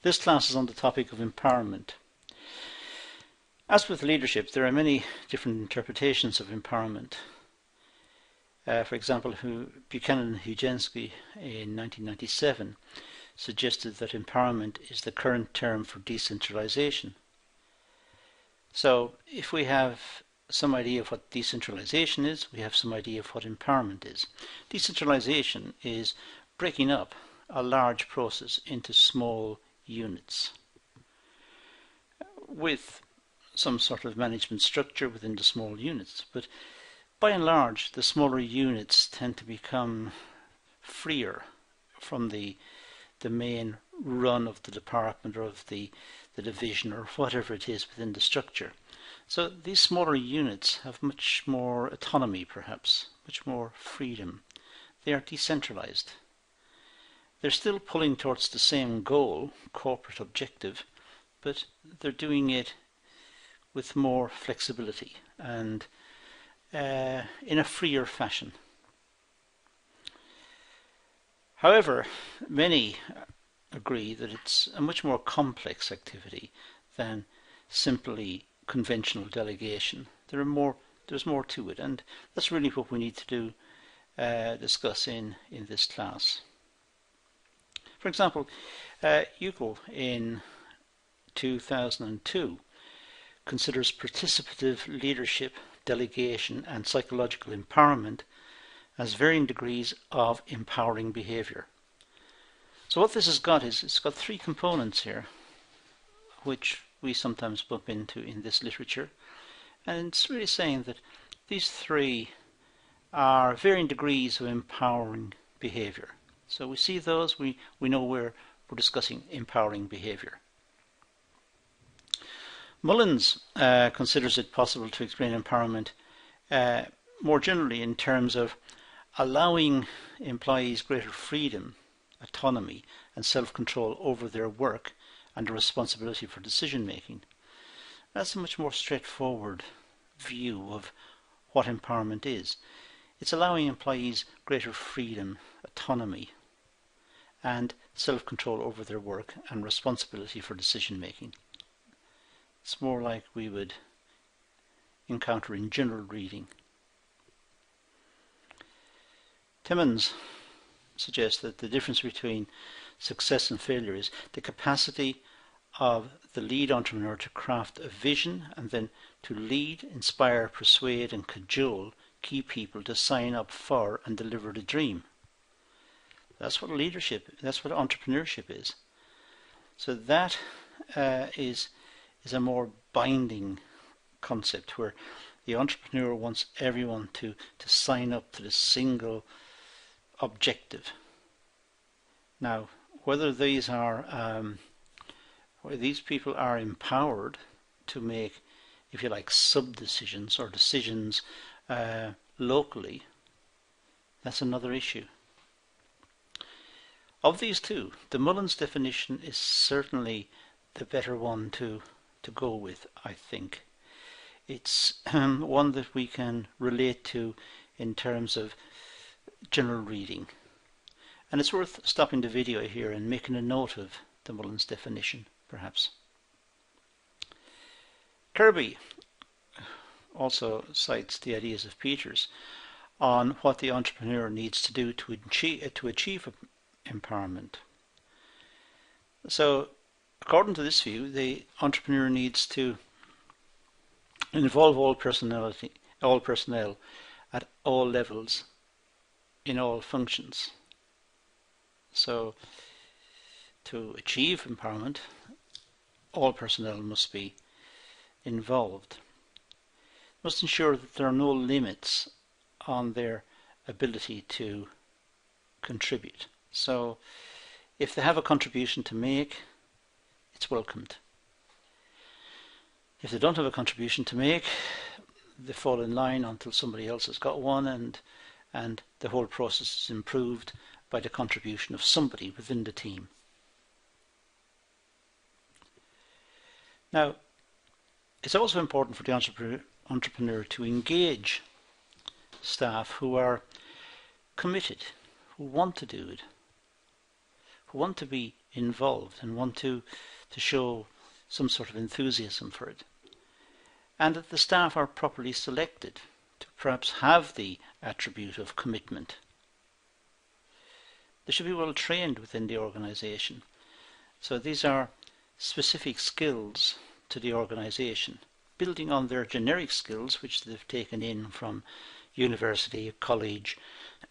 This class is on the topic of empowerment. As with leadership, there are many different interpretations of empowerment. For example, Buchanan and Hugensky in 1997 suggested that empowerment is the current term for decentralization. So if we have some idea of what decentralization is, we have some idea of what empowerment is. Decentralization is breaking up a large process into small units with some sort of management structure within the small units. But by and large, the smaller units tend to become freer from the main run of the department or of the division or whatever it is within the structure. So these smaller units have much more autonomy, perhaps, much more freedom. They are decentralized. They're still pulling towards the same goal, corporate objective, but they're doing it with more flexibility and in a freer fashion. However, many agree that it's a much more complex activity than simply conventional delegation. There's more to it, and that's really what we need to discuss in this class. For example, Uckel in 2002 considers participative leadership, delegation, and psychological empowerment as varying degrees of empowering behaviour. So what this has got is it's got three components here, which we sometimes bump into in this literature, and it's really saying that these three are varying degrees of empowering behaviour. So we see those, we know we're discussing empowering behaviour. Mullins considers it possible to explain empowerment more generally in terms of allowing employees greater freedom, autonomy, and self-control over their work and the responsibility for decision making. That's a much more straightforward view of what empowerment is. It's allowing employees greater freedom, autonomy, and self-control over their work and responsibility for decision making. It's more like we would encounter in general reading. Timmons suggests that the difference between success and failure is the capacity of the lead entrepreneur to craft a vision and then to lead, inspire, persuade, and cajole key people to sign up for and deliver the dream. That's what that's what entrepreneurship is. So that is a more binding concept where the entrepreneur wants everyone to sign up to the single objective. Now, whether these people are empowered to make, if you like, sub-decisions or decisions locally, that's another issue. Of these two, the Mullins definition is certainly the better one to go with, I think. It's one that we can relate to in terms of general reading. And it's worth stopping the video here and making a note of the Mullins definition, perhaps. Kirby also cites the ideas of Peters on what the entrepreneur needs to do to achieve empowerment. So, according to this view, the entrepreneur needs to involve all personnel at all levels in all functions. So, to achieve empowerment, all personnel must be involved. Must ensure that there are no limits on their ability to contribute. So, if they have a contribution to make, it's welcomed. If they don't have a contribution to make, they fall in line until somebody else has got one, and the whole process is improved by the contribution of somebody within the team. Now, it's also important for the entrepreneur to engage staff who are committed, who want to do it, who want to be involved and want to show some sort of enthusiasm for it. And that the staff are properly selected to perhaps have the attribute of commitment. They should be well trained within the organisation. So these are specific skills to the organisation, building on their generic skills which they've taken in from university, college,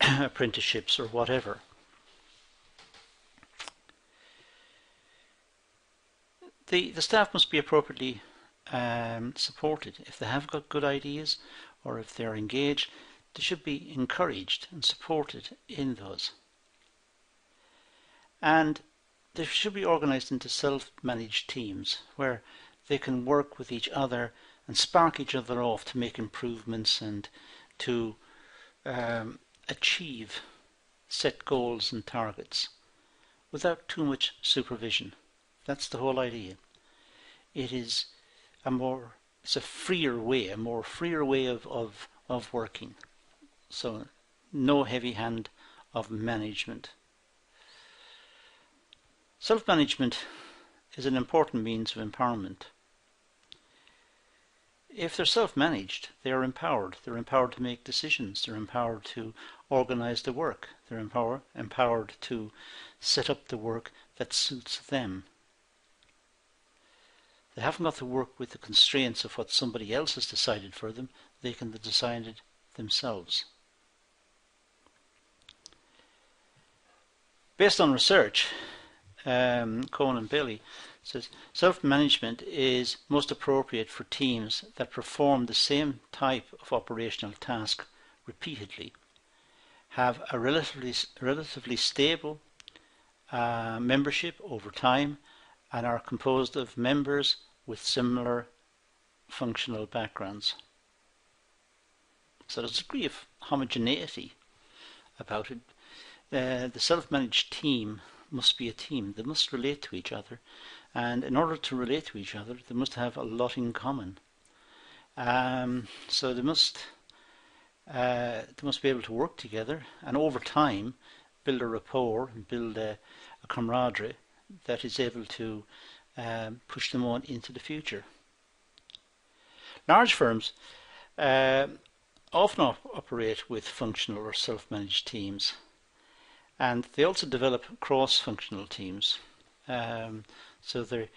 apprenticeships or whatever. The staff must be appropriately supported. If they have got good ideas or if they're engaged, they should be encouraged and supported in those. And they should be organised into self-managed teams where they can work with each other and spark each other off to make improvements and to achieve set goals and targets without too much supervision. That's the whole idea. It is it's a freer way, more freer way of working. So no heavy hand of management. Self-management is an important means of empowerment. If they're self-managed, they are empowered. They're empowered to make decisions. They're empowered to organise the work. They're empowered to set up the work that suits them. They haven't got to work with the constraints of what somebody else has decided for them. They can decide it themselves. Based on research, Cohen and Bailey says self-management is most appropriate for teams that perform the same type of operational task repeatedly, have a relatively stable membership over time, and are composed of members with similar functional backgrounds. So there's a degree of homogeneity about it. The self-managed team must be a team. They must relate to each other, and in order to relate to each other they must have a lot in common. So they must be able to work together and over time build a rapport and build a camaraderie that is able to push them on into the future. Large firms often operate with functional or self-managed teams, and they also develop cross-functional teams. So they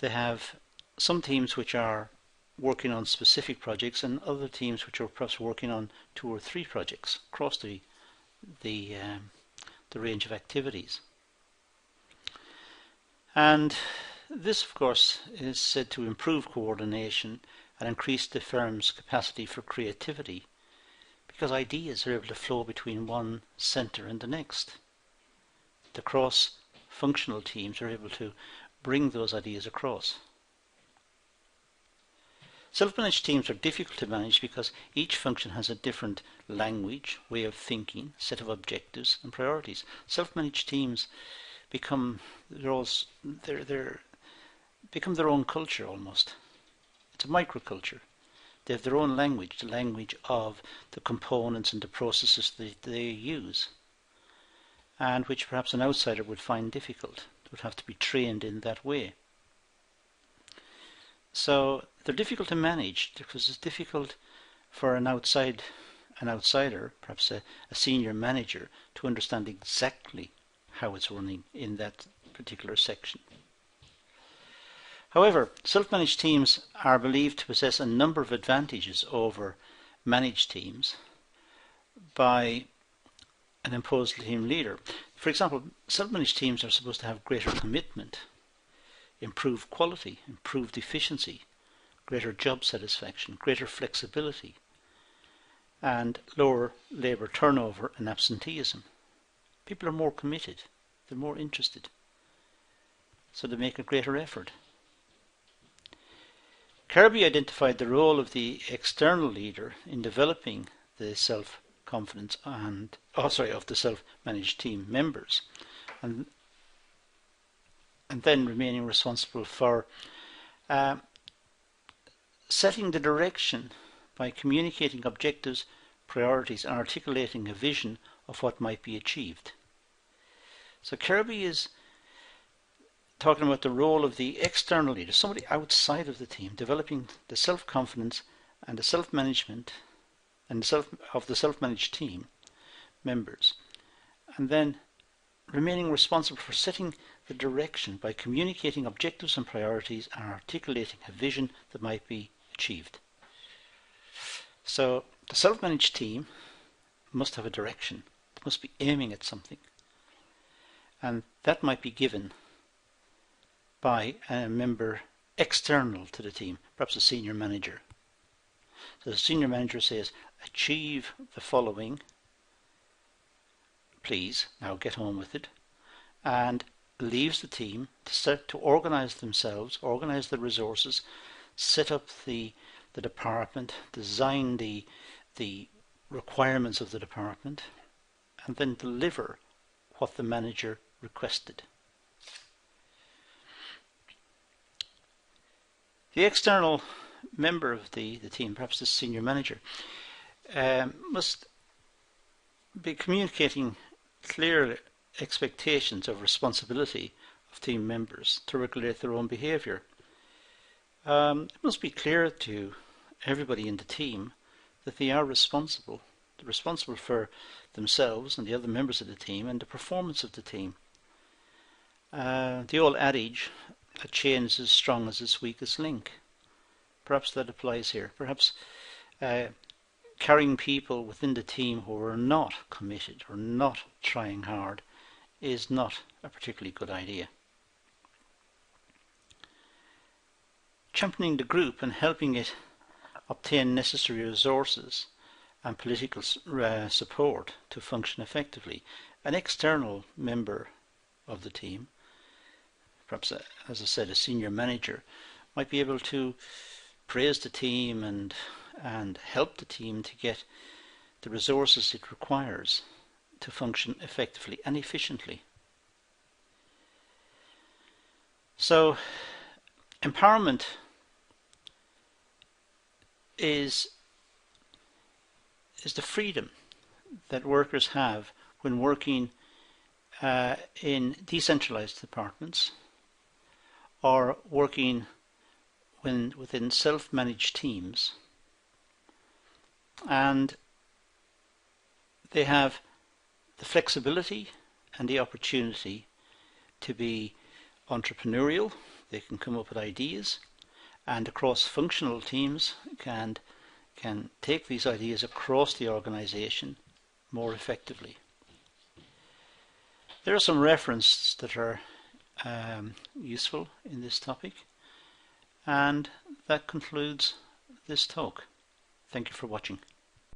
have some teams which are working on specific projects and other teams which are perhaps working on 2 or 3 projects across the range of activities. And this, of course, is said to improve coordination and increase the firm's capacity for creativity, because ideas are able to flow between one centre and the next. The cross-functional teams are able to bring those ideas across. Self-managed teams are difficult to manage because each function has a different language, way of thinking, set of objectives and priorities. Self-managed teams become their own culture almost. It's a microculture. They have their own language, the language of the components and the processes that they use, and which perhaps an outsider would find difficult. They would have to be trained in that way. So they're difficult to manage because it's difficult for an outsider, perhaps a senior manager, to understand exactly how it's running in that particular section. However, self-managed teams are believed to possess a number of advantages over managed teams by an imposed team leader. For example, self-managed teams are supposed to have greater commitment, improved quality, improved efficiency, greater job satisfaction, greater flexibility, and lower labour turnover and absenteeism. People are more committed, they're more interested, so they make a greater effort. Kirby identified the role of the external leader in developing the self-confidence of the self-managed team members, and then remaining responsible for setting the direction by communicating objectives, priorities, and articulating a vision of what might be achieved. So Kirby is talking about the role of the external leader, somebody outside of the team, developing the self-confidence and the self-management and of the self-managed team members, and then remaining responsible for setting the direction by communicating objectives and priorities and articulating a vision that might be achieved. So the self-managed team must have a direction. It must be aiming at something. And that might be given by a member external to the team, perhaps a senior manager. So the senior manager says, achieve the following, please, now get on with it, and leaves the team to organize themselves, organize the resources, set up the department, design the requirements of the department, and then deliver what the manager requested. The external member of the team, perhaps the senior manager, must be communicating clear expectations of responsibility of team members to regulate their own behaviour. It must be clear to everybody in the team that they are responsible. They're responsible for themselves and the other members of the team and the performance of the team. The old adage, a chain is as strong as its weakest link. Perhaps that applies here. Perhaps carrying people within the team who are not committed or not trying hard is not a particularly good idea. Championing the group and helping it obtain necessary resources and political support to function effectively. An external member of the team, perhaps as I said, a senior manager, might be able to praise the team and help the team to get the resources it requires to function effectively and efficiently. So empowerment is the freedom that workers have when working in decentralized departments or working within self-managed teams, and they have the flexibility and the opportunity to be entrepreneurial. They can come up with ideas, and across functional teams can take these ideas across the organization more effectively. There are some references that are useful in this topic, and that concludes this talk. Thank you for watching.